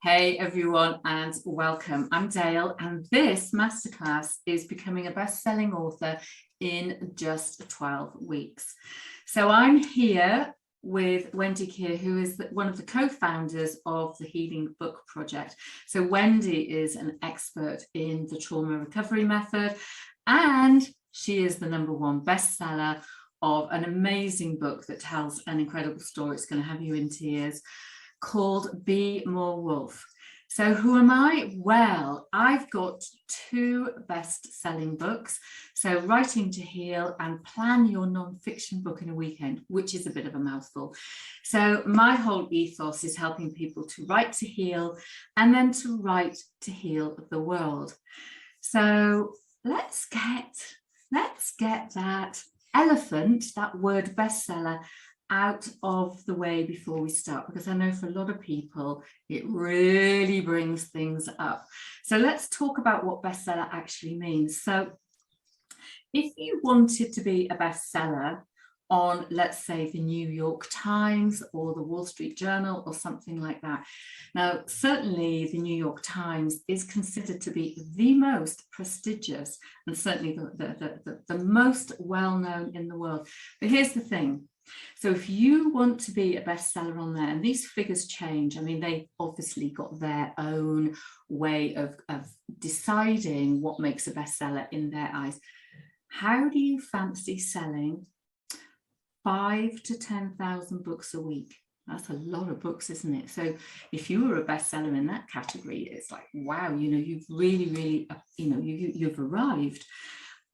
Hey everyone, and welcome. I'm Dale, and this masterclass is becoming a best-selling author in just 12 weeks. So I'm here with Wendy Keir, who is one of the co-founders of the Healing Book Project. So Wendy is an expert in the trauma recovery method, and she is the #1 bestseller of an amazing book that tells an incredible story. It's going to have you in tears, called Be More Wolf. So who am I? Well, I've got 2 best-selling books. So Writing to Heal and Plan Your Non-Fiction Book in a Weekend, which is a bit of a mouthful. So my whole ethos is helping people to write to heal and then to write to heal the world. So let's get that elephant, that word bestseller, out of the way before we start, because I know for a lot of people it really brings things up. So let's talk about what bestseller actually means. So if you wanted to be a bestseller on, let's say, the New York Times or the Wall Street Journal or something like that. Now, certainly the New York Times is considered to be the most prestigious and certainly the most well-known in the world. But here's the thing. So if you want to be a bestseller on there, and these figures change, I mean, they obviously got their own way of deciding what makes a bestseller in their eyes. How do you fancy selling 5,000 to 10,000 books a week? That's a lot of books, isn't it? So if you were a bestseller in that category, it's like, wow, you know, you've really, you know, you've arrived.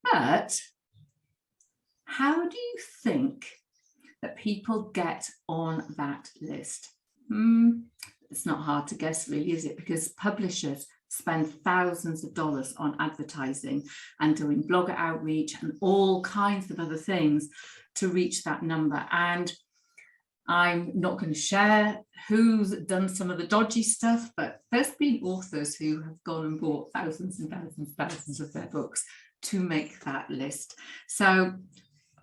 But how do you think that people get on that list? It's not hard to guess, really, is it? Because publishers spend thousands of dollars on advertising and doing blogger outreach and all kinds of other things to reach that number. And I'm not going to share who's done some of the dodgy stuff, but there's been authors who have gone and bought thousands and thousands of their books to make that list. So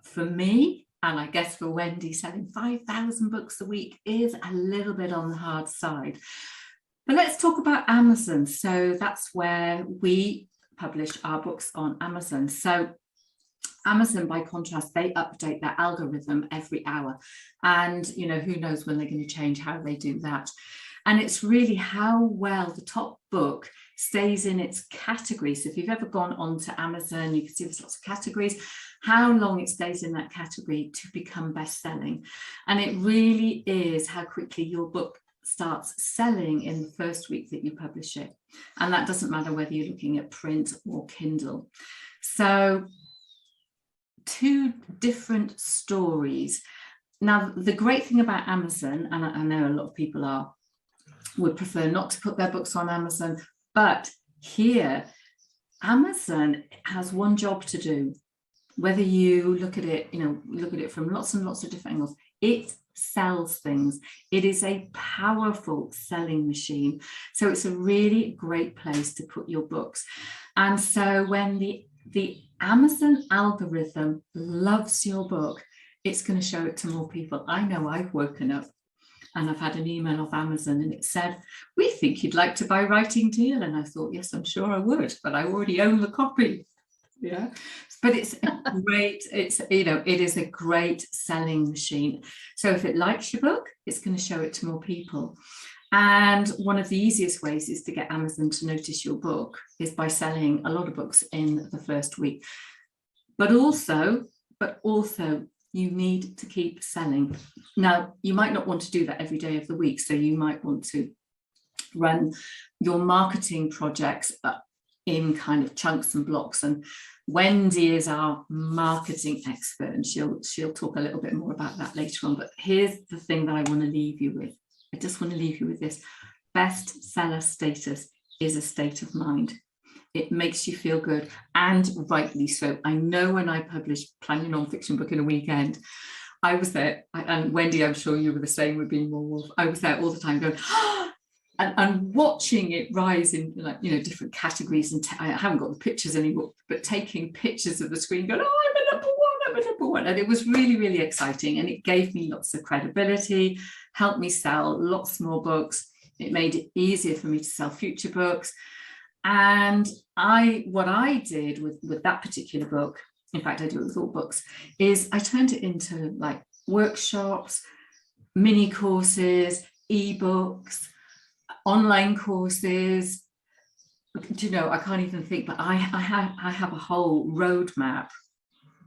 for me, and I guess for Wendy, selling 5,000 books a week is a little bit on the hard side. But let's talk about Amazon. So that's where we publish our books on Amazon. So Amazon, by contrast, they update their algorithm every hour. And, you know, who knows when they're going to change how they do that. And it's really how well the top book stays in its category. So if you've ever gone onto Amazon, you can see there's lots of categories, how long it stays in that category to become best-selling. And it really is how quickly your book starts selling in the first week that you publish it. And that doesn't matter whether you're looking at print or Kindle. So 2 different stories. Now, the great thing about Amazon, and I know a lot of people would prefer not to put their books on Amazon, but here, Amazon has one job to do. Whether you look at it, you know, look at it from lots and lots of different angles, it sells things. It is a powerful selling machine. So it's a really great place to put your books. And so when the Amazon algorithm loves your book, it's going to show it to more people. I know I've woken up and I've had an email off Amazon and it said, "We think you'd like to buy Writing to Heal." And I thought, yes, I'm sure I would, but I already own the copy. Yeah, but it's great. It's, you know, it is a great selling machine. So if it likes your book, it's going to show it to more people. And one of the easiest ways is to get Amazon to notice your book is by selling a lot of books in the first week. But also you need to keep selling. Now, you might not want to do that every day of the week. So you might want to run your marketing projects in kind of chunks and blocks. And Wendy is our marketing expert, and she'll talk a little bit more about that later on. But here's the thing that I want to leave you with. I just want to leave you with this. Bestseller status is a state of mind. It makes you feel good, and rightly so. I know when I published Plan Your Non-Fiction Book in a Weekend, I was there, and Wendy, I'm sure you were the same with Being More Wolf. I was there all the time going, and watching it rise in, like, you know, different categories. And I haven't got the pictures anymore, but taking pictures of the screen going, "Oh, I'm a #1. And it was really, really exciting. And it gave me lots of credibility, helped me sell lots more books. It made it easier for me to sell future books. And what I did with that particular book, in fact, I do it with all books, is I turned it into like workshops, mini courses, ebooks, online courses. Do you know, I can't even think, but I have a whole roadmap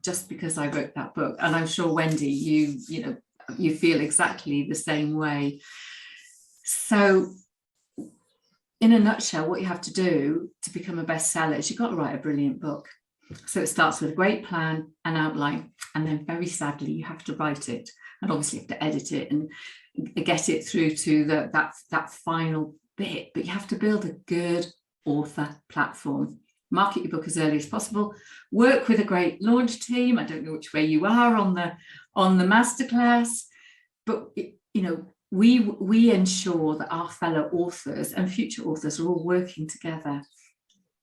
just because I wrote that book. And I'm sure, Wendy, you feel exactly the same way. So in a nutshell, what you have to do to become a bestseller is you've got to write a brilliant book. So it starts with a great plan, an outline, and then very sadly, you have to write it. And obviously you have to edit it and get it through to that final bit. But you have to build a good author platform. Market your book as early as possible. Work with a great launch team. I don't know which way you are on the masterclass, but we ensure that our fellow authors and future authors are all working together.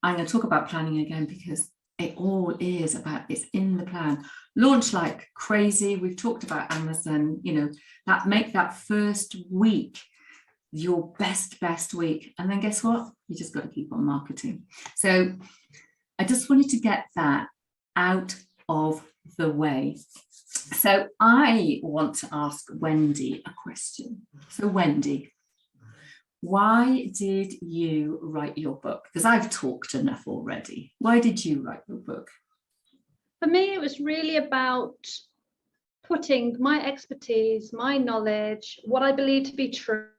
I'm going to talk about planning again because it all is about, it's in the plan. Launch like crazy. We've talked about Amazon, make that first week your best week. And then guess what? You just got to keep on marketing. So I just wanted to get that out of the way. So I want to ask Wendy a question. So Wendy, why did you write your book? Because I've talked enough already. Why did you write your book? For me, it was really about putting my expertise, my knowledge, what I believe to be true,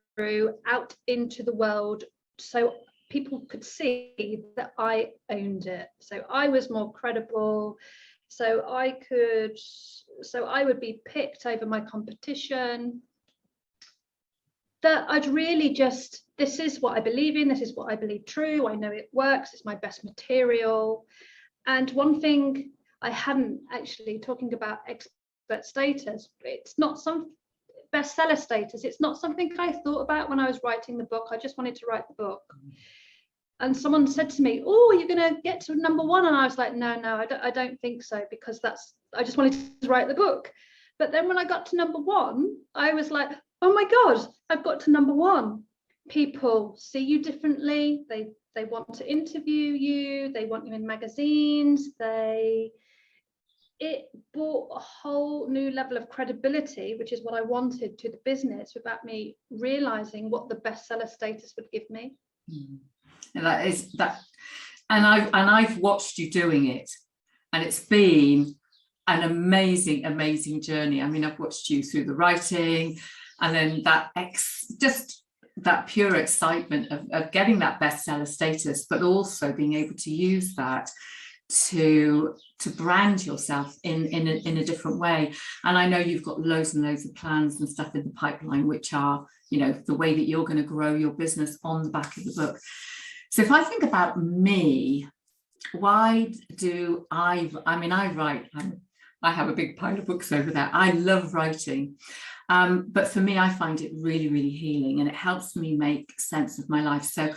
out into the world so people could see that I owned it. So I was more credible. So I would be picked over my competition. That I'd really just, this is what I believe in, this is what I believe true, I know it works, it's my best material. And one thing I hadn't actually, talking about expert status, it's not some bestseller status, it's not something I thought about when I was writing the book. I just wanted to write the book. And someone said to me, oh, you're going to get to number one. And I was like, no, I don't think so, because I just wanted to write the book. But then when I got to number one, I was like, oh my God, I've got to number one. People see you differently. They want to interview you. They want you in magazines. It brought a whole new level of credibility, which is what I wanted, to the business, without me realizing what the bestseller status would give me. And I've watched you doing it, and it's been an amazing journey. I mean, I've watched you through the writing, and then just that pure excitement of getting that bestseller status, but also being able to use that to brand yourself in a different way. And I know you've got loads and loads of plans and stuff in the pipeline, which are, the way that you're going to grow your business on the back of the book. So if I think about me, why do I write, I have a big pile of books over there. I love writing. But for me, I find it really, really healing, and it helps me make sense of my life. So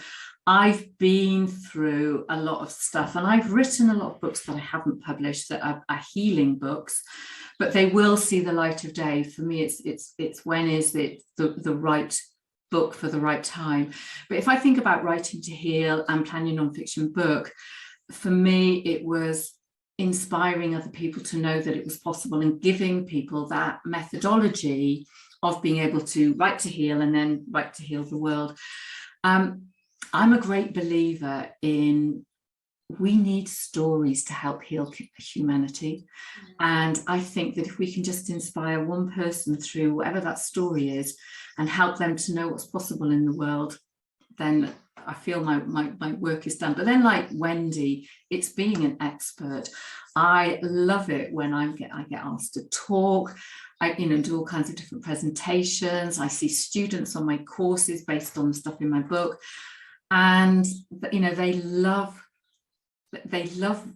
I've been through a lot of stuff, and I've written a lot of books that I haven't published that are healing books, but they will see the light of day. For me, it's when is it the right book for the right time. But if I think about writing to heal and planning a nonfiction book, for me, it was inspiring other people to know that it was possible, and giving people that methodology of being able to write to heal and then write to heal the world. I'm a great believer in, we need stories to help heal humanity. And I think that if we can just inspire one person through whatever that story is and help them to know what's possible in the world, then I feel my work is done. But then, like Wendy, it's being an expert. I love it when I get asked to talk. I do all kinds of different presentations. I see students on my courses based on the stuff in my book, and they love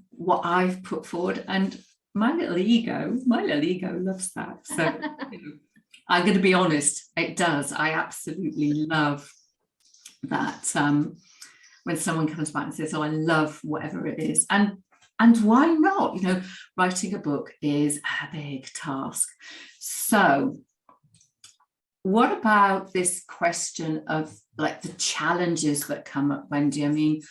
what I've put forward, and my little ego loves that. So I'm going to be honest, it does. I absolutely love that when someone comes back and says, oh, I love whatever it is, and why not? Writing a book is a big task. So what about this question of like the challenges that come up, Wendy? I mean,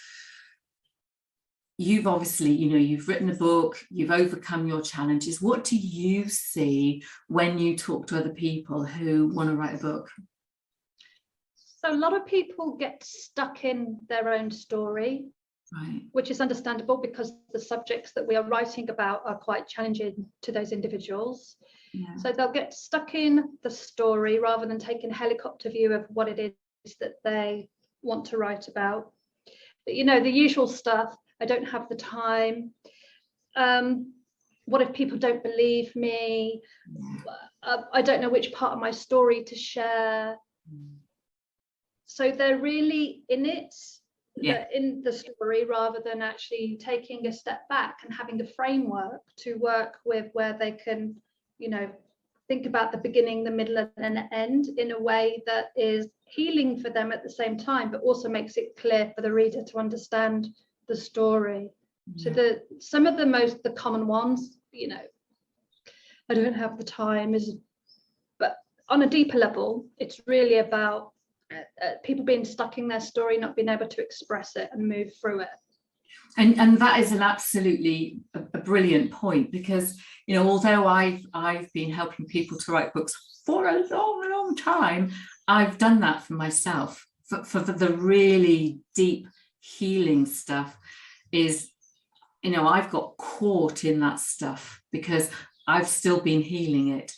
you've obviously, you've written a book, you've overcome your challenges. What do you see when you talk to other people who want to write a book? So a lot of people get stuck in their own story, right, which is understandable because the subjects that we are writing about are quite challenging to those individuals. yeah. So they'll get stuck in the story rather than taking a helicopter view of what it is that they want to write about. But, the usual stuff. I don't have the time. What if people don't believe me? I don't know which part of my story to share. So they're really in it, in the story, rather than actually taking a step back and having a framework to work with, where they can, think about the beginning, the middle, and the end in a way that is healing for them at the same time, but also makes it clear for the reader to understand the story. So some of the common ones, I don't have the time, but on a deeper level, it's really about people being stuck in their story, not being able to express it and move through it. And that is an absolutely a brilliant point, because although I've been helping people to write books for a long time, I've done that for myself. For the really deep healing stuff is, I've got caught in that stuff because I've still been healing it.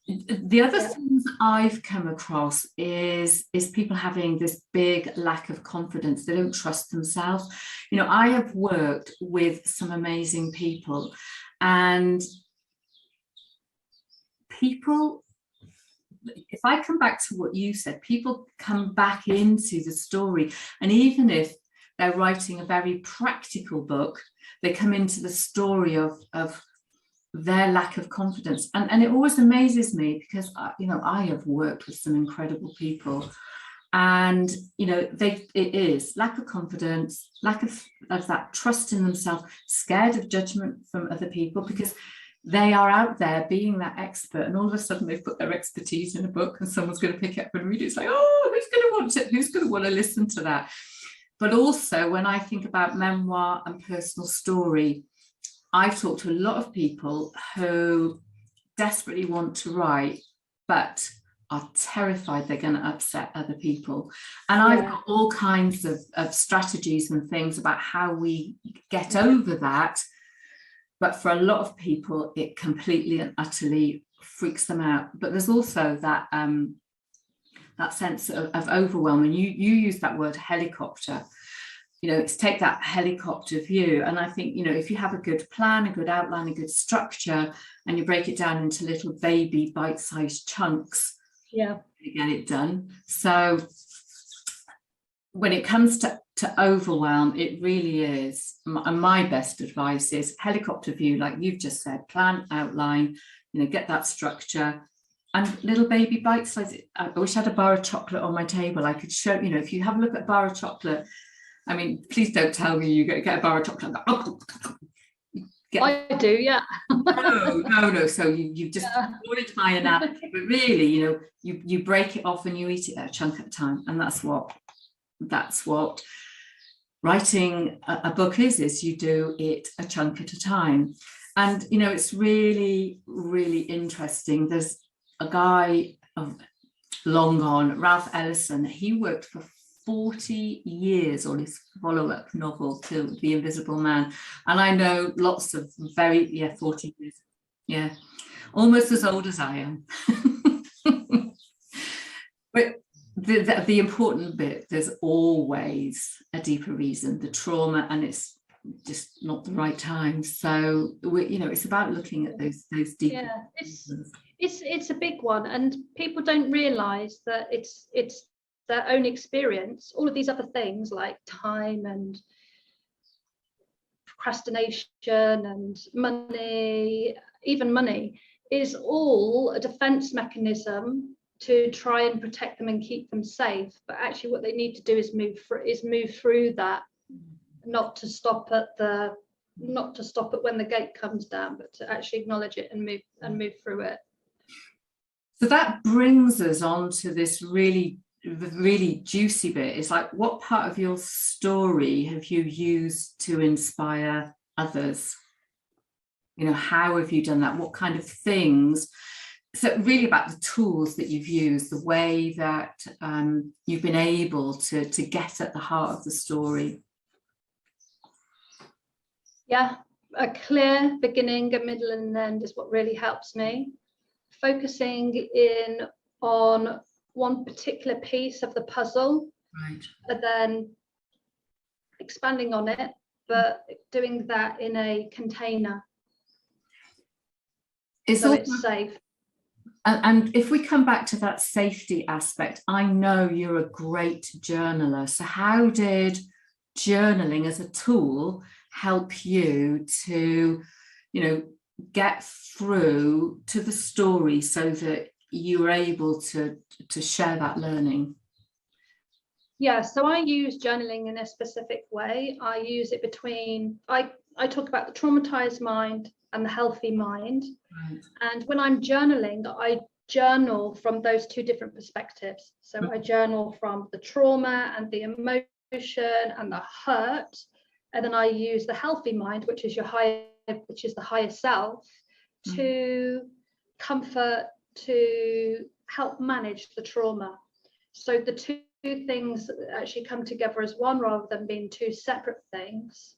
The other things I've come across is people having this big lack of confidence. They don't trust themselves. I have worked with some amazing people, and people, if I come back to what you said, people come back into the story, and even if they're writing a very practical book, they come into the story of their lack of confidence. And it always amazes me, because I have worked with some incredible people, and it is lack of confidence, lack of that trust in themselves, scared of judgment from other people, because they are out there being that expert, and all of a sudden they've put their expertise in a book and someone's going to pick it up and read it. It's like, oh, who's going to want to listen to that? But also, when I think about memoir and personal story, I've talked to a lot of people who desperately want to write, but are terrified they're going to upset other people. And I've got all kinds of strategies and things about how we get over that. But for a lot of people, it completely and utterly freaks them out. But there's also that sense of overwhelm. And you use that word helicopter. It's take that helicopter view. And I think, if you have a good plan, a good outline, a good structure, and you break it down into little baby bite-sized chunks, you get it done. So when it comes to overwhelm, it really is, and my best advice is helicopter view, like you've just said, plan, outline, get that structure, and little baby bite-sized. I wish I had a bar of chocolate on my table. I could show, if you have a look at a bar of chocolate, I mean, please don't tell me you get a bar of chocolate. I do, yeah. No. So you just ruined my analogy. But really, you break it off and you eat it a chunk at a time. And that's what writing a book is you do it a chunk at a time. And, it's really, really interesting. There's a guy long gone, Ralph Ellison. He worked for 40 years on his follow-up novel to The Invisible Man, and I know lots of 40 years, almost as old as I am. But the important bit, there's always a deeper reason, the trauma, and it's just not the right time. So it's about looking at those deeper it's a big one, and people don't realize that it's their own experience. All of these other things like time and procrastination and money, even money, is all a defense mechanism to try and protect them and keep them safe. But actually what they need to do is move through that, not to stop at when the gate comes down, but to actually acknowledge it and move through it. So that brings us on to this really juicy bit. It's like, what part of your story have you used to inspire others? You know, how have you done that? What kind of things? So really about the tools that you've used, the way that you've been able to get at the heart of the story. Yeah, a clear beginning, a middle and end is what really helps me. Focusing in on one particular piece of the puzzle, Right. and then expanding on it, but doing that in a container. So it's safe. And if we come back to that safety aspect, I know you're a great journaler. So how did journaling as a tool help you to, you know, get through to the story so that you were able to share that learning? Yeah, so I use journaling in a specific way. I use it between, I talk about the traumatized mind and the healthy mind. Right. And when I'm journaling, I journal from those two different perspectives. So I journal from the trauma and the emotion and the hurt. And then I use the healthy mind, which is the higher self, to comfort, to help manage the trauma. So the two things actually come together as one rather than being two separate things.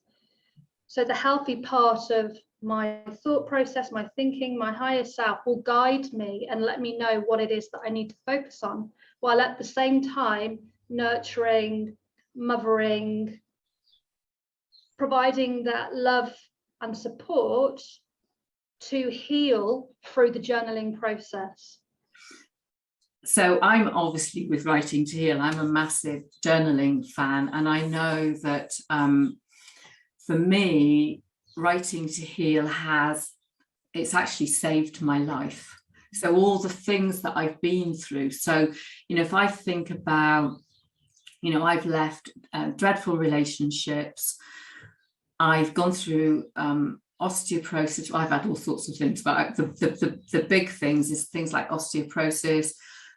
So the healthy part of my thought process, my thinking, my higher self will guide me and let me know what it is that I need to focus on, while at the same time nurturing, mothering, providing that love and support to heal through the journaling process. So I'm obviously, with Writing to Heal, I'm a massive journaling fan, and I know that for me, Writing to Heal it's actually saved my life. So all the things that I've been through. So, you know, if I think about, you know, I've left dreadful relationships, I've gone through osteoporosis. I've had all sorts of things, but the big things is things like osteoporosis,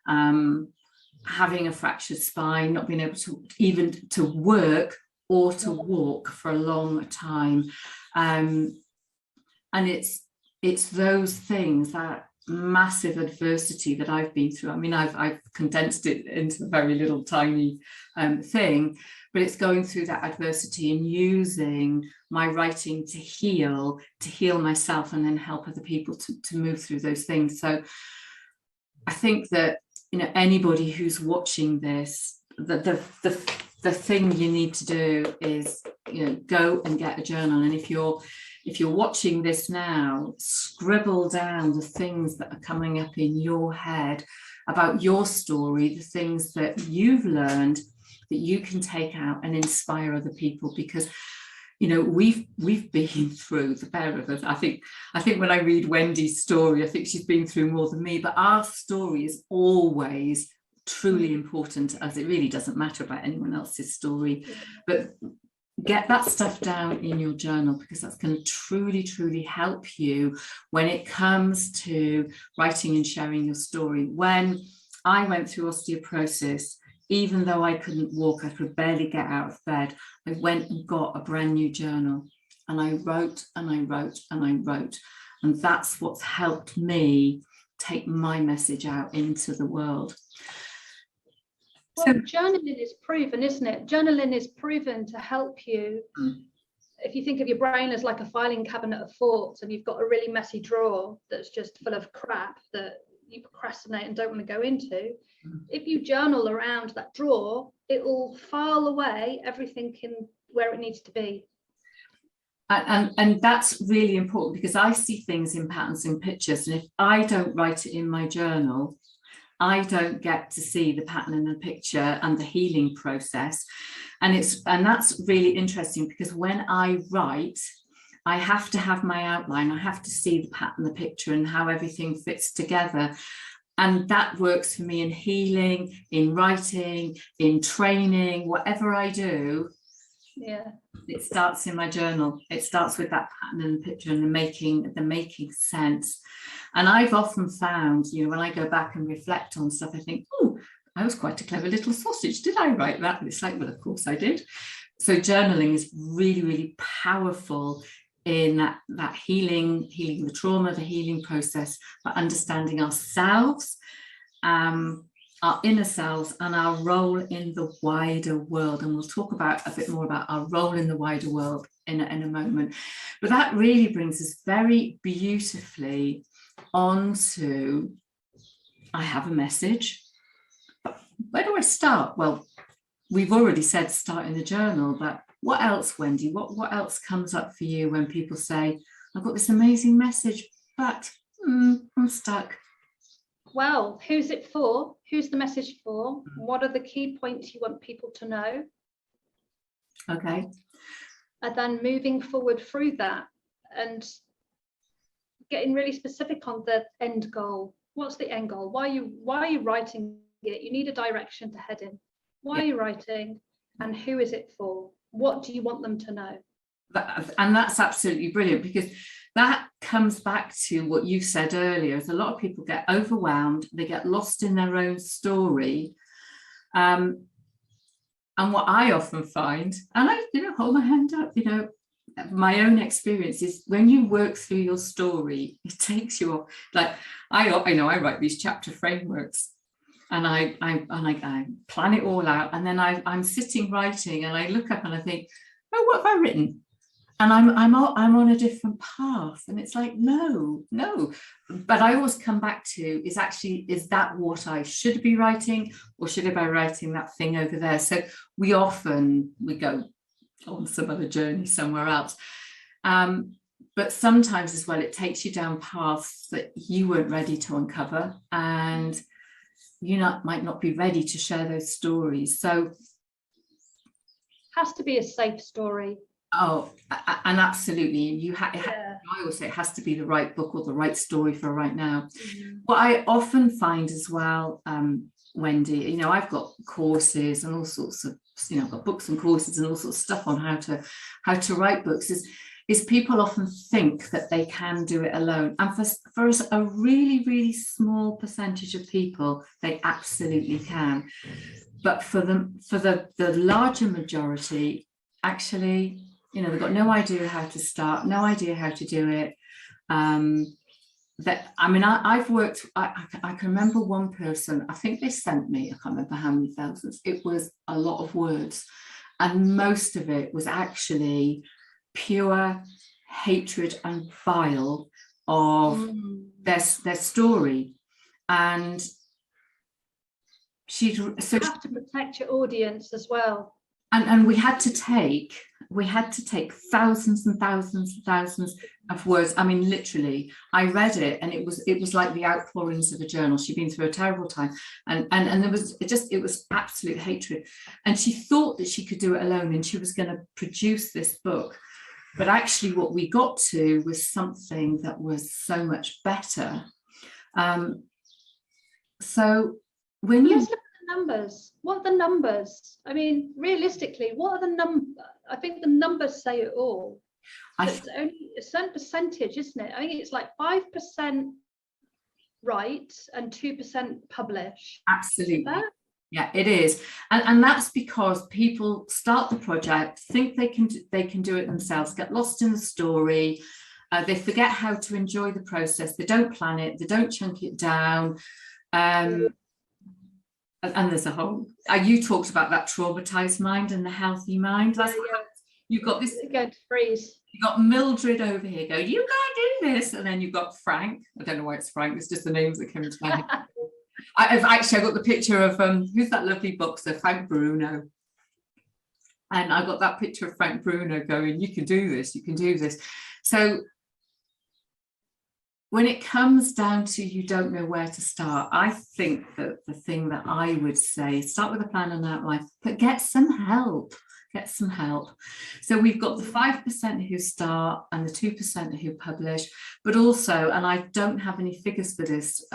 having a fractured spine, not being able to even to work or to walk for a long time. And it's those things, that massive adversity that I've been through. I mean, I've condensed it into a very little tiny thing, but it's going through that adversity and using my writing to heal myself and then help other people to move through those things. So I think that, you know, anybody who's watching this, the thing you need to do is, you know, go and get a journal. And if you're watching this now, scribble down the things that are coming up in your head about your story, the things that you've learned that you can take out and inspire other people. Because, you know, we've been through, the pair of us. I think when I read Wendy's story, I think she's been through more than me, but our story is always truly important, as it really doesn't matter about anyone else's story. But get that stuff down in your journal, because that's going to truly help you when it comes to writing and sharing your story. When I went through osteoporosis, even though I couldn't walk, I could barely get out of bed, I went and got a brand new journal, and I wrote and I wrote and I wrote. And that's what's helped me take my message out into the world. Well, journaling is proven, isn't it? Journaling is proven to help you. If you think of your brain as like a filing cabinet of thoughts, and you've got a really messy drawer that's just full of crap that you procrastinate and don't want to go into, if you journal around that drawer, it will file away everything in where it needs to be. And that's really important, because I see things in patterns and pictures, and if I don't write it in my journal, I don't get to see the pattern in the picture and the healing process. And that's really interesting, because when I write, I have to have my outline, I have to see the pattern, the picture, and how everything fits together. And that works for me in healing, in writing, in training, whatever I do. Yeah. It starts in my journal. It starts with that pattern and the picture and the making sense. And I've often found, you know, when I go back and reflect on stuff, I think, oh, I was quite a clever little sausage. Did I write that? And it's like, well, of course I did. So journaling is really, really powerful in that healing the trauma, the healing process, for understanding ourselves, our inner selves, and our role in the wider world. And we'll talk about a bit more about our role in the wider world in a moment. But that really brings us very beautifully onto, I have a message. Where do I start? Well, we've already said start in the journal, but what else, Wendy? What else comes up for you when people say, I've got this amazing message, but I'm stuck? Well, who's it for? Who's the message for? What are the key points you want people to know? Okay. And then moving forward through that and getting really specific on the end goal. What's the end goal? Why are you writing it? You need a direction to head in. Why are you writing, and who is it for? What do you want them to know? And that's absolutely brilliant, because that comes back to what you said earlier, is a lot of people get overwhelmed, they get lost in their own story. And what I often find, and I hold my hand up, my own experience is, when you work through your story, it takes you off. Like I write these chapter frameworks, and I plan it all out, and then I'm sitting writing, and I look up and I think, oh, what have I written? And I'm on a different path, and it's like, no. But I always come back to, is that what I should be writing, or should I be writing that thing over there? So we go on some other journey somewhere else. But sometimes as well, it takes you down paths that you weren't ready to uncover, and you might not be ready to share those stories. So has to be a safe story. Oh, and absolutely. I always say it has to be the right book or the right story for right now. Mm-hmm. What I often find as well, Wendy, I've got courses and all sorts of, I've got books and courses and all sorts of stuff on how to write books, is people often think that they can do it alone. And for us, a really, really small percentage of people, they absolutely can. But for the larger majority, actually, they've got no idea how to start, no idea how to do it. I've worked, I can remember one person, I think they sent me, I can't remember how many thousands, it was a lot of words. And most of it was actually pure hatred and bile of their story. And you have to protect your audience as well. And we had to take thousands and thousands and thousands of words. I mean, literally, I read it, and it was like the outpourings of a journal. She'd been through a terrible time, and there was it was absolute hatred. And she thought that she could do it alone, and she was going to produce this book. But actually, what we got to was something that was so much better. So when you numbers, what are the numbers? I mean, realistically, what are the numbers? I think the numbers say it all. It's only a certain percentage, isn't it? I think it's like 5% write and 2% publish. Absolutely. Yeah, it is. And that's because people start the project, think they can do it themselves, get lost in the story. They forget how to enjoy the process. They don't plan it. They don't chunk it down. And there's a whole, you talked about that traumatized mind and the healthy mind. That's you've got this good freeze. You've got Mildred over here go, you can't do this. And then you've got Frank. I don't know why it's Frank, it's just the names that came to my head. I've got the picture of who's that lovely boxer, Frank Bruno. And I got that picture of Frank Bruno going, you can do this, you can do this. So when it comes down to you don't know where to start, I think that the thing that I would say, start with a plan and outline, but get some help. So we've got the 5% who start and the 2% who publish, but also, and I don't have any figures for this,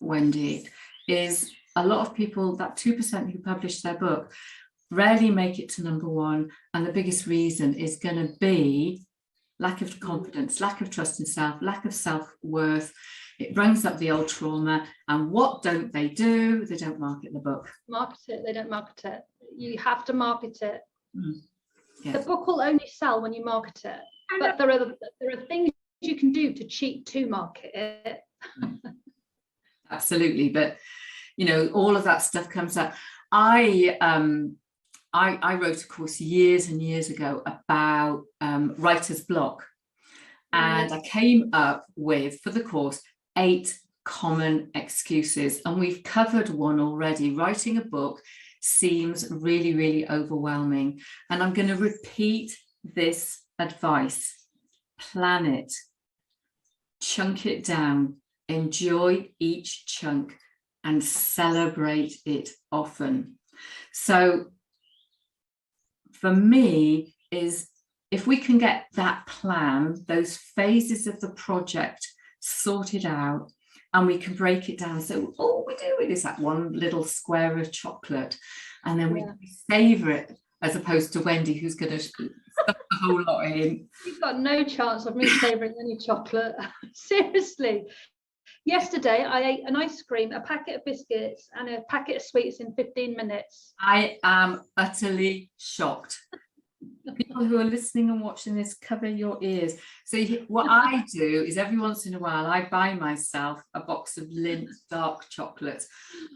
Wendy, is a lot of people, that 2% who publish their book, rarely make it to number one. And the biggest reason is going to be lack of confidence, lack of trust in self, lack of self-worth. It brings up the old trauma. And what don't they do? They don't market the book. Market it. They don't market it. You have to market it. Yes. The book will only sell when you market it. But there are things you can do to cheat to market it. Absolutely. But, you know, all of that stuff comes up. I wrote a course years and years ago about writer's block. And I came up with, for the course, 8 common excuses. And we've covered one already. Writing a book seems really, really overwhelming. And I'm going to repeat this advice. Plan it. Chunk it down. Enjoy each chunk and celebrate it often. So for me is, if we can get that plan, those phases of the project sorted out, and we can break it down. So all we do is that one little square of chocolate, and then we savor it, as opposed to Wendy, who's going to stuff the whole lot in. You've got no chance of me savoring any chocolate. Seriously. Yesterday, I ate an ice cream, a packet of biscuits, and a packet of sweets in 15 minutes. I am utterly shocked. People who are listening and watching this, cover your ears. So what I do is, every once in a while, I buy myself a box of Lindt dark chocolates,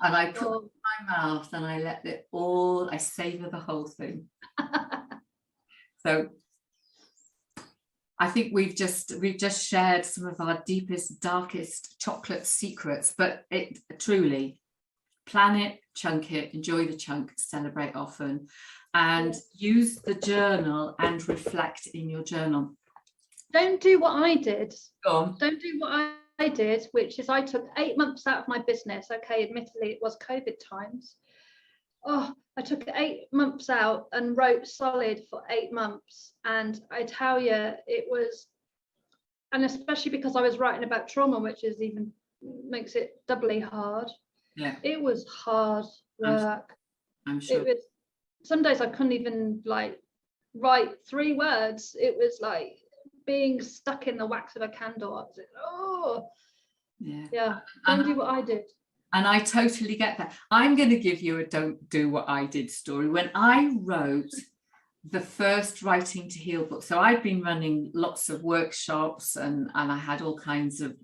and I put it in my mouth, and I let it all, I savor the whole thing. So I think we've just shared some of our deepest, darkest chocolate secrets, but it truly, plan it, chunk it, enjoy the chunk, celebrate often, and use the journal and reflect in your journal. Don't do what I did. Go on. Don't do what I did, which is I took 8 months out of my business. Okay, admittedly, it was COVID times. Oh, I took 8 months out and wrote solid for 8 months. And I tell you, it was, and especially because I was writing about trauma, which is even makes it doubly hard. Yeah. It was hard work. I'm sure. It was, some days I couldn't even like write 3 words. It was like being stuck in the wax of a candle. I was like, oh, yeah. Don't do what I did. And I totally get that. I'm going to give you a don't do what I did story. When I wrote the first Writing to Heal book, so I'd been running lots of workshops, and I had all kinds of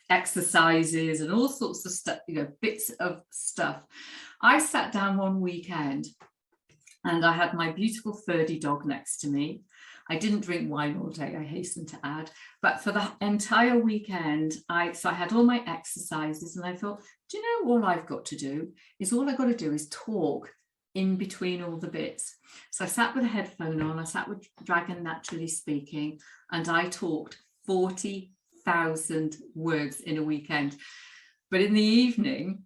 exercises and all sorts of stuff, you know, bits of stuff. I sat down one weekend, and I had my beautiful Ferdy dog next to me. I didn't drink wine all day, I hasten to add, but for the entire weekend, I had all my exercises, and I thought, do you know, all I've got to do is talk in between all the bits. So I sat with a headphone on, I sat with Dragon Naturally Speaking, and I talked 40,000 words in a weekend. But in the evening,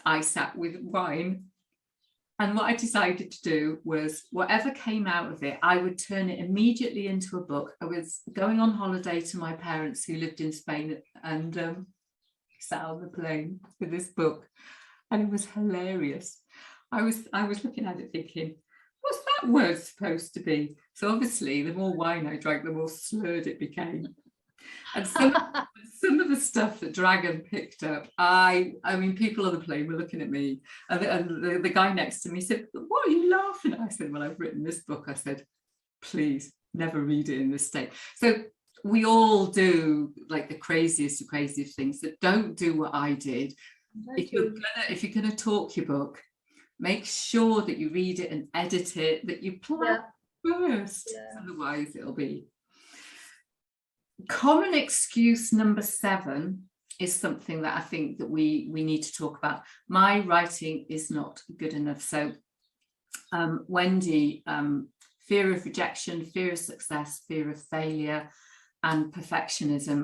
I sat with wine. And what I decided to do was, whatever came out of it, I would turn it immediately into a book. I was going on holiday to my parents who lived in Spain, and sat on the plane with this book, and it was hilarious. I was looking at it thinking, what's that word supposed to be? So obviously, the more wine I drank, the more slurred it became. And some of the stuff that Dragon picked up, I mean, people on the plane were looking at me, and the guy next to me said, what are you laughing at? I said, well, I've written this book. I said, please never read it in this state. So we all do like the craziest of things. That don't do what I did. If you're gonna talk your book, make sure that you read it and edit it, that you plan first. Otherwise it'll be. Common excuse number 7 is something that I think that we need to talk about. My writing is not good enough. So Wendy, fear of rejection, fear of success, fear of failure, and perfectionism.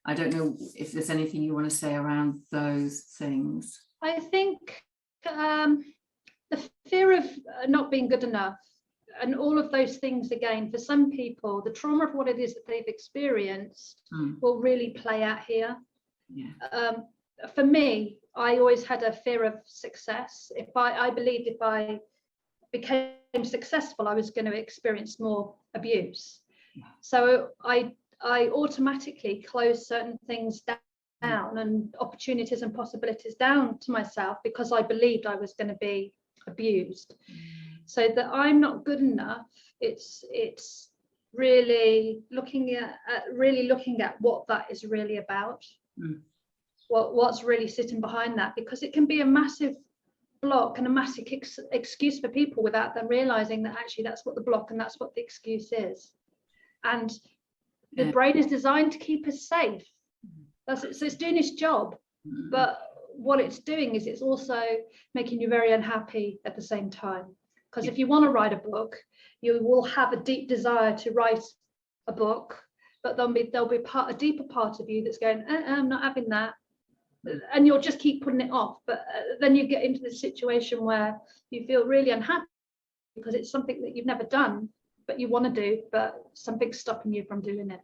I don't know if there's anything you want to say around those things. I think the fear of not being good enough, and all of those things, again, for some people, the trauma of what it is that they've experienced will really play out here. For me, I always had a fear of success. I believed if I became successful, I was going to experience more abuse. So I automatically closed certain things down and opportunities and possibilities down to myself because I believed I was going to be abused. So that I'm not good enough, it's really looking at what that is really about. What's really sitting behind that, because it can be a massive block and a massive excuse for people without them realizing that actually that's what the block and that's what the excuse is. And the brain is designed to keep us safe. So it's doing its job, but what it's doing is it's also making you very unhappy at the same time. Because if you want to write a book, you will have a deep desire to write a book, but there'll be a deeper part of you that's going, I'm not having that. And you'll just keep putting it off. But then you get into the situation where you feel really unhappy because it's something that you've never done, but you want to do, but something's stopping you from doing it.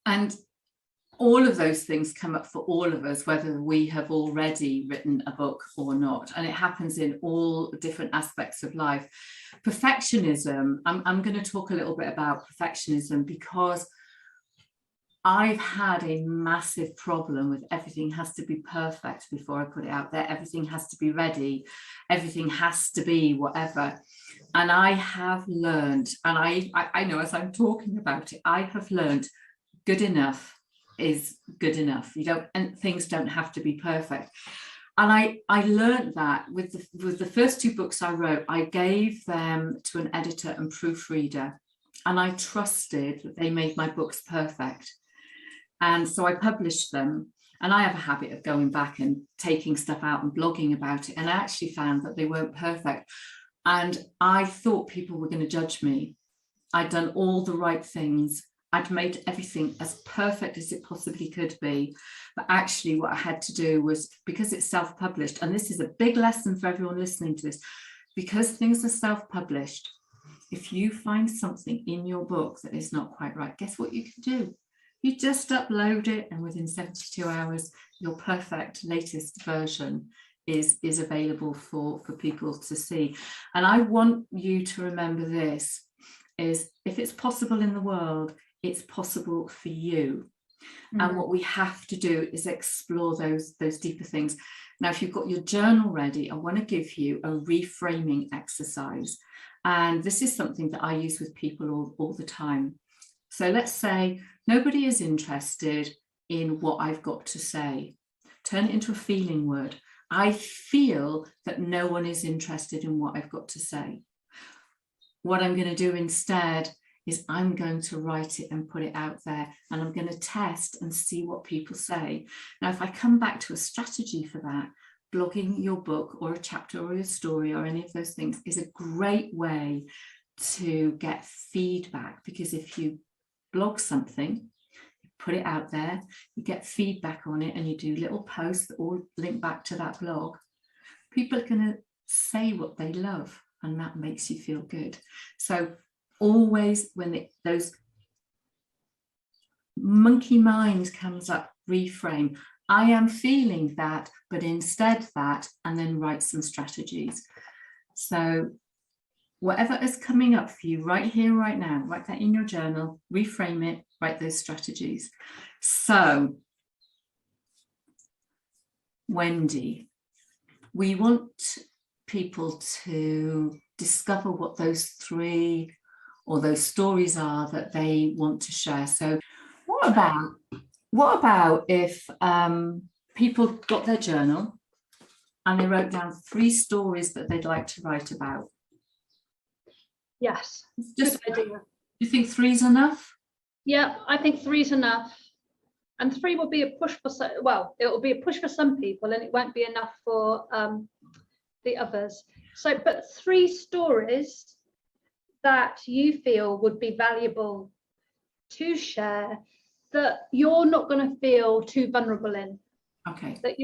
And all of those things come up for all of us, whether we have already written a book or not. And it happens in all different aspects of life. Perfectionism, I'm going to talk a little bit about perfectionism because I've had a massive problem with everything has to be perfect before I put it out there. Everything has to be ready. Everything has to be whatever. And I have learned, and I know as I'm talking about it, I have learned good enough is good enough. And things don't have to be perfect. And I learned that with the first 2 books I wrote, I gave them to an editor and proofreader, and I trusted that they made my books perfect. And so I published them, and I have a habit of going back and taking stuff out and blogging about it. And I actually found that they weren't perfect. And I thought people were going to judge me. I'd done all the right things. I'd made everything as perfect as it possibly could be. But actually what I had to do was, because it's self-published, and this is a big lesson for everyone listening to this, because things are self-published, if you find something in your book that is not quite right, guess what you can do? You just upload it, and within 72 hours, your perfect latest version is available for people to see. And I want you to remember this, is if it's possible in the world, it's possible for you. And what we have to do is explore those deeper things. Now, if you've got your journal ready, I want to give you a reframing exercise. And this is something that I use with people all the time. So let's say nobody is interested in what I've got to say. Turn it into a feeling word. I feel that no one is interested in what I've got to say. What I'm going to do instead is I'm going to write it and put it out there, and I'm going to test and see what people say. Now, if I come back to a strategy for that, blogging your book or a chapter or a story or any of those things is a great way to get feedback, because if you blog something, you put it out there, you get feedback on it, and you do little posts that all link back to that blog, people are going to say what they love, and that makes you feel good. So always when those monkey mind comes up, reframe. I am feeling that, but instead that, and then write some strategies. So whatever is coming up for you right here, right now, write that in your journal, reframe it, write those strategies. So, Wendy, we want people to discover what those 3 or those stories are that they want to share. So what about if people got their journal and they wrote down 3 stories that they'd like to write about? Yes, just good idea. Do you think 3's enough? Yeah, I think 3's enough. And 3 will be a push for it will be a push for some people, and it won't be enough for the others. So, but 3 stories that you feel would be valuable to share, that you're not going to feel too vulnerable in. Okay. That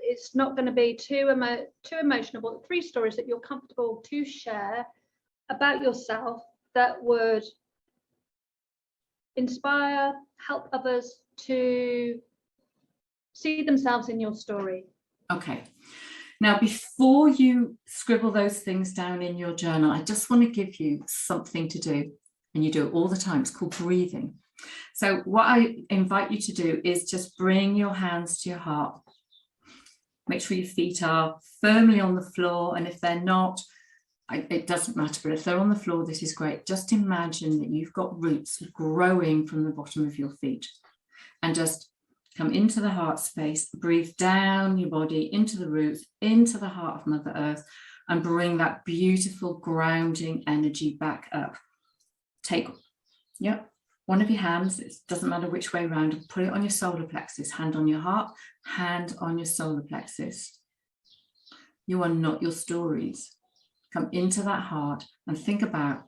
it's not going to be too emotional. But 3 stories that you're comfortable to share about yourself that would inspire, help others to see themselves in your story. Okay. Now, before you scribble those things down in your journal, I just want to give you something to do, and you do it all the time. It's called breathing. So what I invite you to do is just bring your hands to your heart. Make sure your feet are firmly on the floor, and if they're not, it doesn't matter, but if they're on the floor, this is great. Just imagine that you've got roots growing from the bottom of your feet, and just come into the heart space, breathe down your body into the roots, into the heart of Mother Earth, and bring that beautiful grounding energy back up. Take, one of your hands, it doesn't matter which way around, put it on your solar plexus, hand on your heart, hand on your solar plexus. You are not your stories. Come into that heart and think about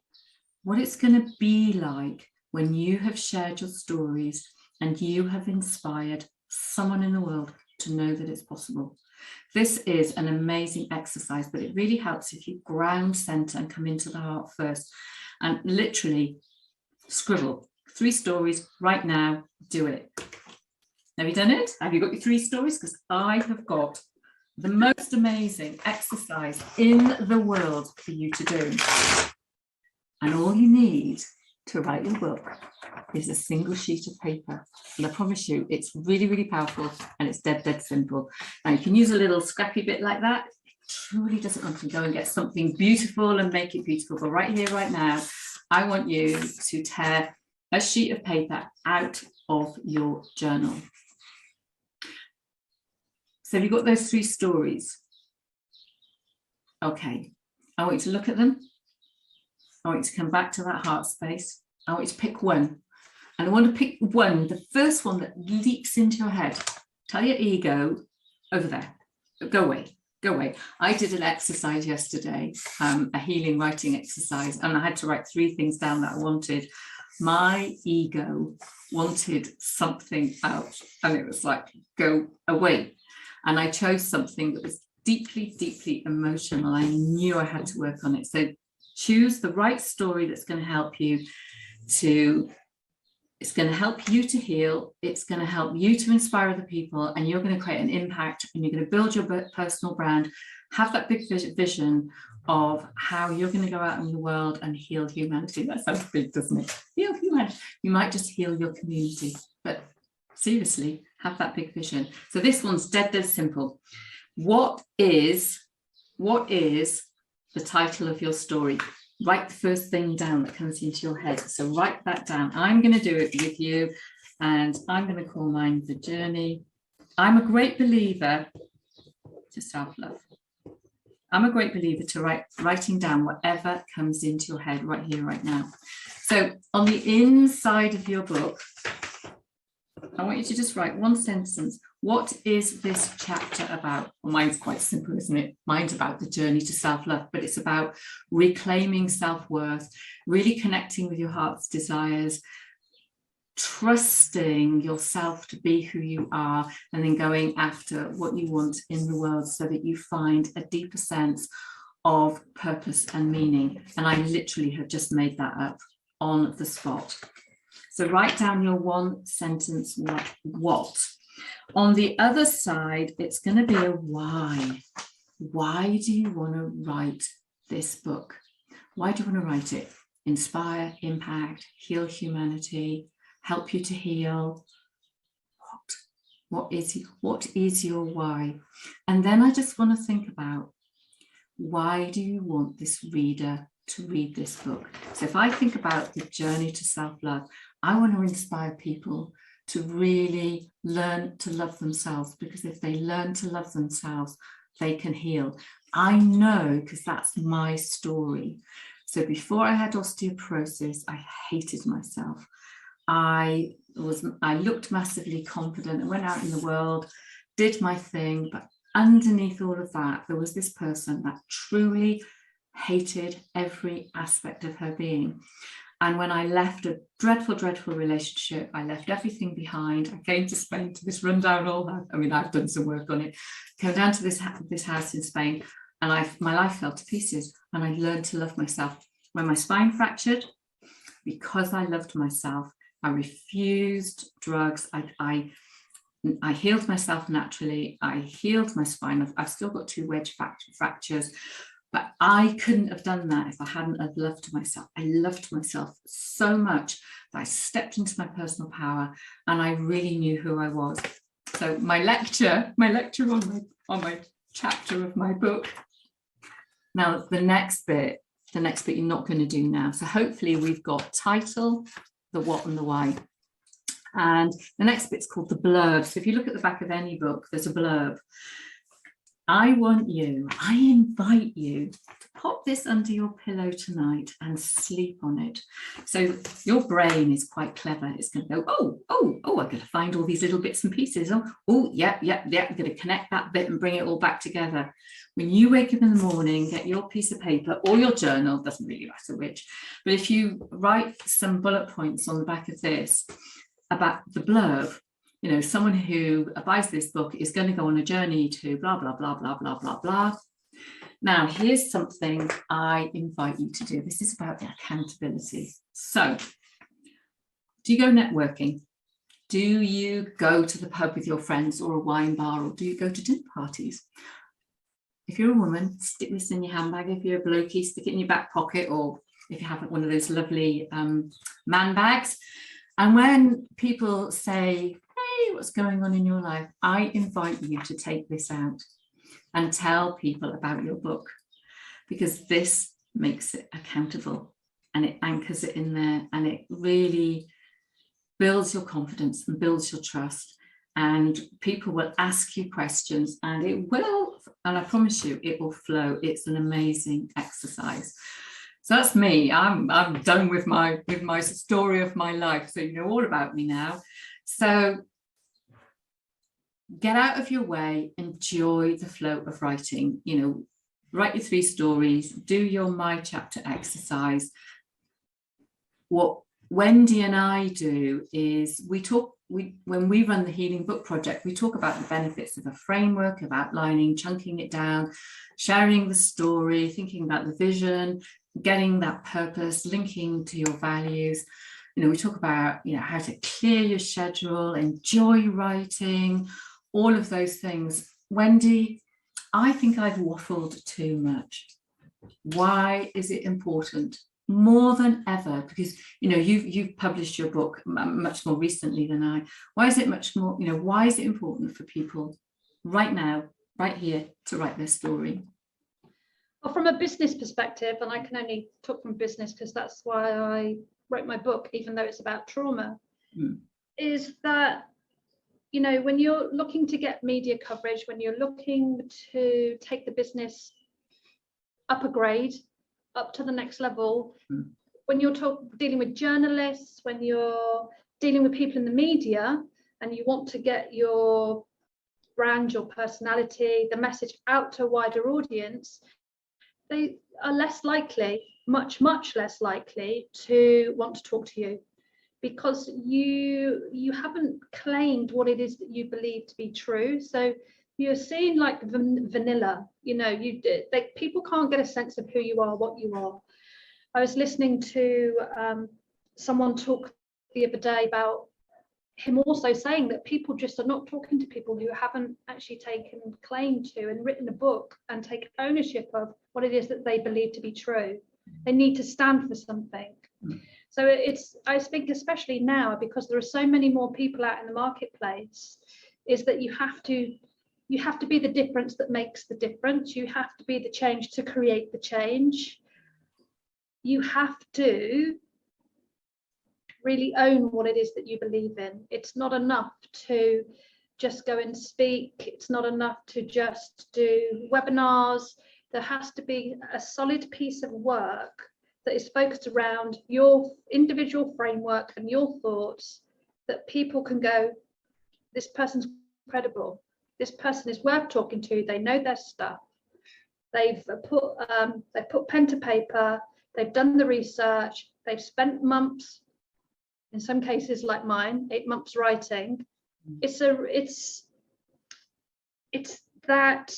what it's going to be like when you have shared your stories and you have inspired someone in the world to know that it's possible. This is an amazing exercise, but it really helps if you ground center and come into the heart first and literally scribble 3 stories right now. Do it. Have you done it? Have you got your 3 stories? Because I have got the most amazing exercise in the world for you to do. And all you need to write your book is a single sheet of paper. And I promise you, it's really, really powerful, and it's dead, dead simple. Now you can use a little scrappy bit like that. It truly doesn't want to go and get something beautiful and make it beautiful. But right here, right now, I want you to tear a sheet of paper out of your journal. So you've got those 3 stories. Okay, I want you to look at them. I want you to come back to that heart space. I want you to pick one. And I want to pick one, the first one that leaps into your head. Tell your ego, over there, go away, go away. I did an exercise yesterday, a healing writing exercise, and I had to write 3 things down that I wanted. My ego wanted something out, and it was like, go away. And I chose something that was deeply, deeply emotional. I knew I had to work on it. So choose the right story that's going to help you to, it's going to help you to heal. It's going to help you to inspire other people, and you're going to create an impact, and you're going to build your personal brand, have that big vision of how you're going to go out in the world and heal humanity. That sounds big, doesn't it? Heal humanity. You might just heal your community, but seriously, have that big vision. So this one's dead, dead simple. What is the title of your story? Write the first thing down that comes into your head. So write that down. I'm going to do it with you, and I'm going to call mine The Journey. I'm a great believer to self-love. I'm a great believer to writing down whatever comes into your head right here, right now. So on the inside of your book, I want you to just write one sentence. What is this chapter about? Well, mine's quite simple, isn't it? Mine's about the journey to self-love, but it's about reclaiming self-worth, really connecting with your heart's desires, trusting yourself to be who you are, and then going after what you want in the world so that you find a deeper sense of purpose and meaning. And I literally have just made that up on the spot. So write down your one sentence what. On the other side, it's going to be a why. Why do you want to write this book? Why do you want to write it? Inspire, impact, heal humanity, help you to heal. What is your why? And then I just want to think about, why do you want this reader to read this book? So if I think about the journey to self-love, I want to inspire people to really learn to love themselves, because if they learn to love themselves, they can heal. I know, because that's my story. So before I had osteoporosis, I hated myself. I looked massively confident. I went out in the world, did my thing, but underneath all of that, there was this person that truly hated every aspect of her being. And when I left a dreadful, dreadful relationship, I left everything behind. I came to Spain, to this rundown old house. I mean, I've done some work on it. Came down to this house in Spain, and my life fell to pieces, and I learned to love myself. When my spine fractured, because I loved myself, I refused drugs. I I healed myself naturally. I healed my spine. I've still got 2 wedge fractures, but I couldn't have done that if I hadn't have loved myself. I loved myself so much that I stepped into my personal power and I really knew who I was. So my lecture on my chapter of my book. Now, the next bit you're not going to do now. So hopefully we've got title, the what and the why. And the next bit's called the blurb. So if you look at the back of any book, there's a blurb. I invite you to pop this under your pillow tonight and sleep on it. So your brain is quite clever. It's going to go, I'm going to find all these little bits and pieces. Yeah, I'm going to connect that bit and bring it all back together. When you wake up in the morning, get your piece of paper or your journal, doesn't really matter which, but if you write some bullet points on the back of this about the blurb, you know, someone who buys this book is going to go on a journey to blah, blah, blah, blah, blah, blah, blah. Now, here's something I invite you to do. This is about accountability. So, do you go networking? Do you go to the pub with your friends or a wine bar, or do you go to dinner parties? If you're a woman, stick this in your handbag. If you're a blokey, stick it in your back pocket, or if you have one of those lovely man bags. And when people say, hey, what's going on in your life? I invite you to take this out and tell people about your book, because this makes it accountable and it anchors it in there, and it really builds your confidence and builds your trust. And people will ask you questions, and it will, and I promise you, it will flow. It's an amazing exercise. So that's me. I'm done with my story of my life. So you know all about me now. So get out of your way, enjoy the flow of writing. You know, write your 3 stories, do your my chapter exercise. What Wendy and I do is when we run the Healing Book Project, we talk about the benefits of a framework, of outlining, chunking it down, sharing the story, thinking about the vision, getting that purpose, linking to your values. You know, we talk about, you know, how to clear your schedule, enjoy writing, all of those things. Wendy, I think I've waffled too much. Why is it important? More than ever, because you know you've published your book much more recently than I. Why is it much more, you know, why is it important for people right now, right here, to write their story? Well, from a business perspective, and I can only talk from business because that's why I wrote my book, even though it's about trauma, is that, you know, when you're looking to get media coverage, when you're looking to take the business up a grade, up to the next level, when you're dealing with journalists, when you're dealing with people in the media, and you want to get your brand, your personality, the message out to a wider audience, they are less likely, much less likely to want to talk to you, because you haven't claimed what it is that you believe to be true. So you're seen like vanilla, you know, people can't get a sense of who you are, what you are. I was listening to someone talk the other day about him also saying that people just are not talking to people who haven't actually taken claim to and written a book and take ownership of what it is that they believe to be true. They need to stand for something. So I think especially now, because there are so many more people out in the marketplace, is that you have to be the difference that makes the difference. You have to be the change to create the change. You have to really own what it is that you believe in. It's not enough to just go and speak. It's not enough to just do webinars. There has to be a solid piece of work that is focused around your individual framework and your thoughts, that people can go, this person's credible. This person is worth talking to. They know their stuff. They've put pen to paper. They've done the research. They've spent months, in some cases like mine, 8 months writing. It's that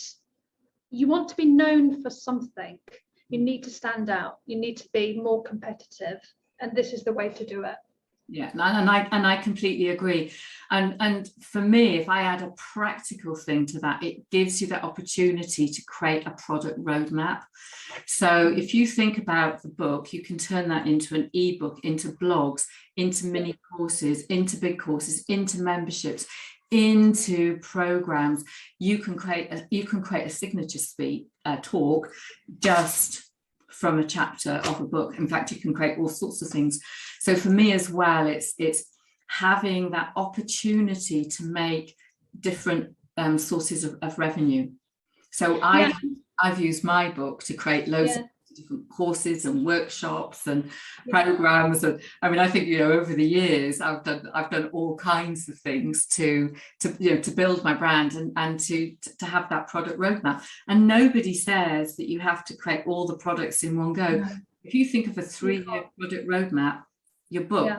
you want to be known for something. You need to stand out. You need to be more competitive, and this is the way to do it. Yeah, and I completely agree. And for me, if I add a practical thing to that, it gives you that opportunity to create a product roadmap. So if you think about the book, you can turn that into an ebook, into blogs, into mini courses, into big courses, into memberships, into programs. You can create a signature talk just from a chapter of a book. In fact, you can create all sorts of things. So for me as well, it's having that opportunity to make different sources of revenue. So I've used my book to create loads of different courses and workshops and programs. And I mean, I think, over the years, I've done all kinds of things to build my brand and to have that product roadmap. And nobody says that you have to create all the products in one go. If you think of a 3-year product roadmap, your book,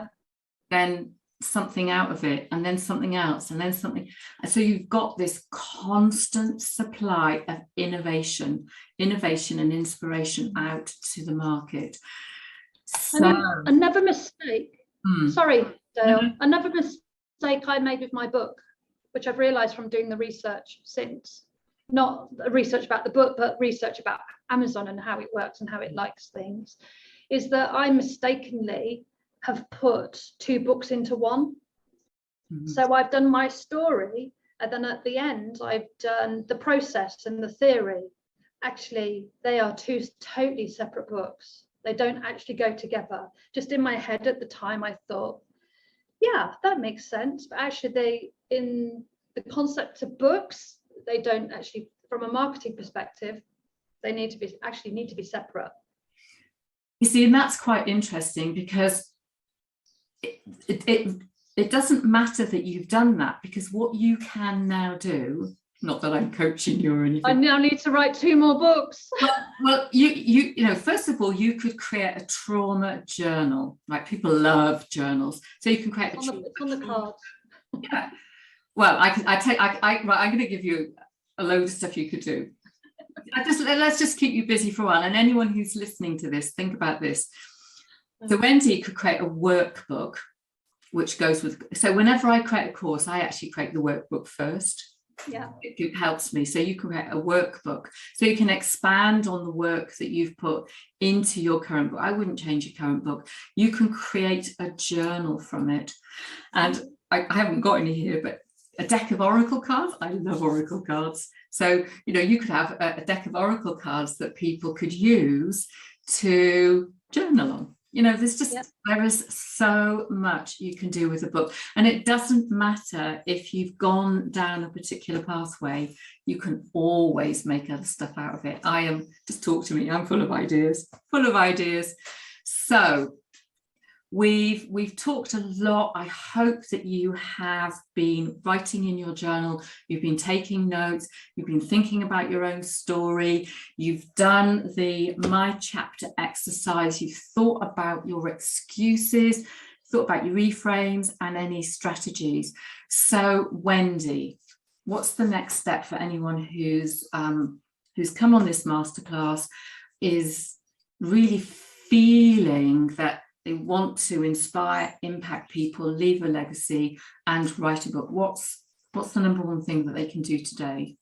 then something out of it, and then something else, and then something. And so you've got this constant supply of innovation and inspiration out to the market. So another mistake, sorry, Dale, another mistake I made with my book, which I've realized from doing the research since, not research about the book, but research about Amazon and how it works and how it likes things, is that I mistakenly have put 2 books into one. So I've done my story, and then at the end I've done the process and the theory. Actually, they are 2 totally separate books. They don't actually go together. Just in my head at the time, I thought, yeah, that makes sense. But actually, in the concept of books, they don't actually, from a marketing perspective, they need to be separate. You see, and that's quite interesting, because it doesn't matter that you've done that, because what you can now do, not that I'm coaching you or anything. I now need to write 2 more books. Well, you first of all, you could create a trauma journal. Right? People love journals, so you can create it's on the cards. Yeah. Well, I'm going to give you a load of stuff you could do. Let's just keep you busy for a while. And anyone who's listening to this, think about this. So Wendy could create a workbook, which goes with, so whenever I create a course, I actually create the workbook first. It helps me. So you can create a workbook, so you can expand on the work that you've put into your current book. I wouldn't change your current book. You can create a journal from it. And I haven't got any here, but a deck of oracle cards. I love oracle cards. So you could have a deck of oracle cards that people could use to journal on. There's just there is so much you can do with a book, and it doesn't matter if you've gone down a particular pathway. You can always make other stuff out of it. Just talk to me. I'm full of ideas. So we've talked a lot. I hope that you have been writing in your journal, you've been taking notes, you've been thinking about your own story, you've done the my chapter exercise, you've thought about your excuses, thought about your reframes and any strategies. So Wendy, what's the next step for anyone who's come on this masterclass, is really feeling that they want to inspire, impact people, leave a legacy, and write a book? What's the number one thing that they can do today?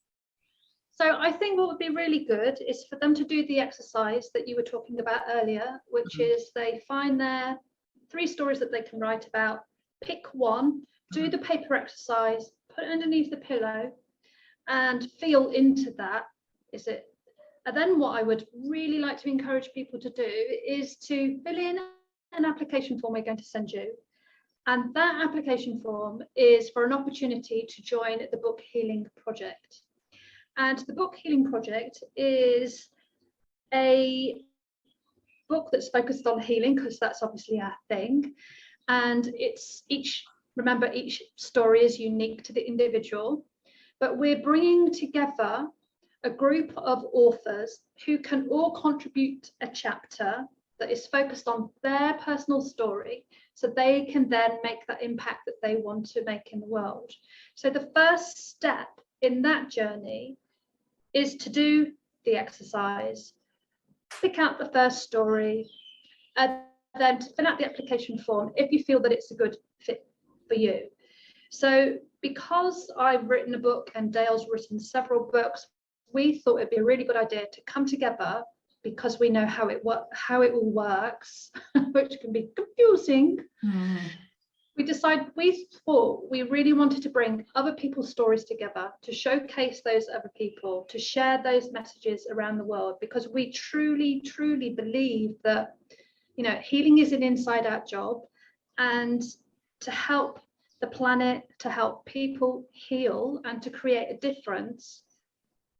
So I think what would be really good is for them to do the exercise that you were talking about earlier, which is they find their 3 stories that they can write about, pick one, do the paper exercise, put it underneath the pillow, and feel into that. And then what I would really like to encourage people to do is to fill in an application form we're going to send you, and that application form is for an opportunity to join the Book Healing Project. And the Book Healing Project is a book that's focused on healing, because that's obviously our thing, and each story is unique to the individual, but we're bringing together a group of authors who can all contribute a chapter that is focused on their personal story, so they can then make that impact that they want to make in the world. So the first step in that journey is to do the exercise, pick out the first story, and then to fill out the application form if you feel that it's a good fit for you. So because I've written a book and Dale's written several books, we thought it'd be a really good idea to come together, because we know how it all works, which can be confusing. We thought we really wanted to bring other people's stories together, to showcase those other people, to share those messages around the world, because we truly, truly believe that, you know, healing is an inside out job, and to help the planet, to help people heal and to create a difference,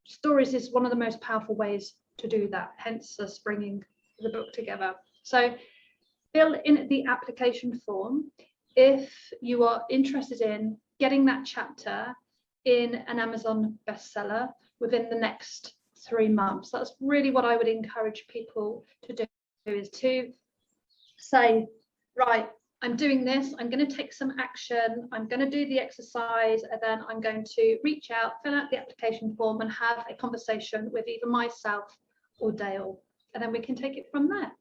stories is one of the most powerful ways to do that, hence us bringing the book together. So fill in the application form if you are interested in getting that chapter in an Amazon bestseller within the next 3 months. That's really what I would encourage people to do, is to say, right, I'm doing this, I'm going to take some action, I'm going to do the exercise, and then I'm going to reach out, fill out the application form and have a conversation with either myself or Dale, and then we can take it from there.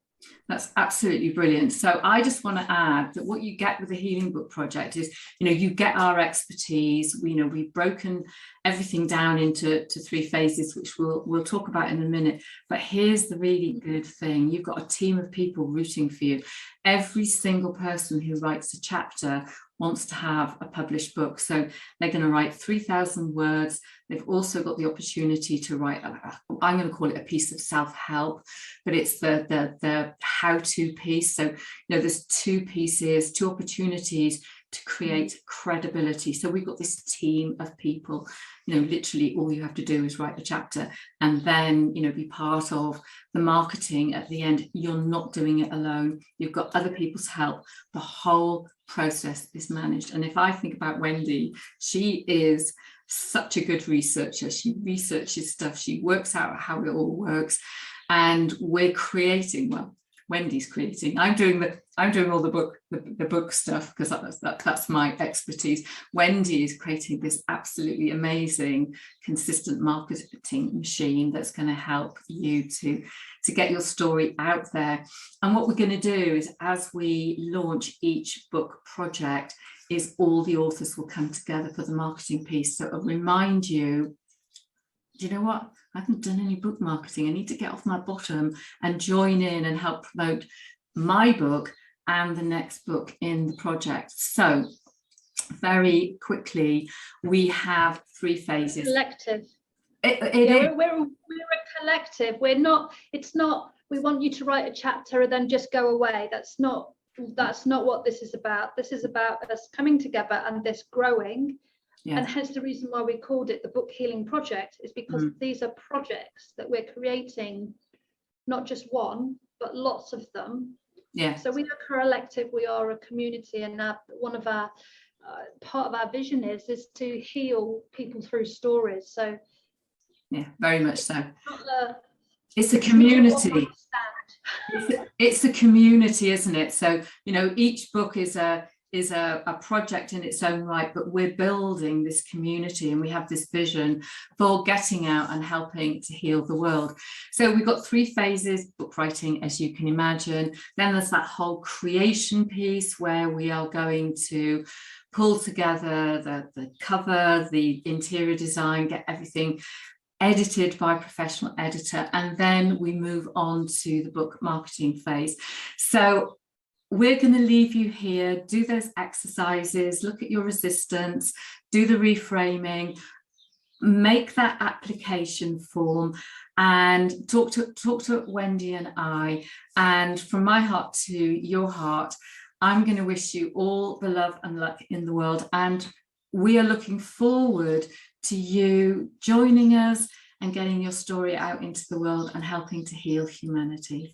That's absolutely brilliant. So I just want to add that what you get with the Healing Book Project is, you know, you get our expertise. We've broken everything down into 3 phases, which we'll talk about in a minute. But here's the really good thing. You've got a team of people rooting for you. Every single person who writes a chapter wants to have a published book. So they're going to write 3,000 words. They've also got the opportunity to write, I'm going to call it a piece of self-help, but it's the how-to piece. So, you know, there's 2 pieces, 2 opportunities to create credibility. So we've got this team of people, you know, literally all you have to do is write a chapter and then, you know, be part of the marketing at the end. You're not doing it alone. You've got other people's help. The whole process is managed. And if I think about Wendy, she is such a good researcher. She researches stuff. She works out how it all works. And we're creating, well, Wendy's creating. I'm doing all the book stuff, because that's my expertise. Wendy is creating this absolutely amazing, consistent marketing machine that's going to help you to get your story out there. And what we're going to do is, as we launch each book project, is all the authors will come together for the marketing piece. So it'll remind you, do you know what? I haven't done any book marketing. I need to get off my bottom and join in and help promote my book and the next book in the project. So very quickly, we have 3 phases. Collective. We're a collective. It's not, we want you to write a chapter and then just go away. That's not what this is about. This is about us coming together and this growing. Yeah. And hence the reason why we called it the Book Healing Project, is because these are projects that we're creating, not just one, but lots of them. Yeah. So we are a collective, we are a community, and one of our part of our vision is to heal people through stories. So yeah, very much so. It's a community. It's a community, isn't it? So, you know, each book is a project in its own right, but we're building this community and we have this vision for getting out and helping to heal the world. So we've got 3 phases: book writing, as you can imagine. Then there's that whole creation piece where we are going to pull together the cover, the interior design, get everything edited by a professional editor, and then we move on to the book marketing phase. So we're going to leave you here, do those exercises, look at your resistance, do the reframing, make that application form, and talk to Wendy and I. And from my heart to your heart, I'm going to wish you all the love and luck in the world. And we are looking forward to you joining us and getting your story out into the world and helping to heal humanity.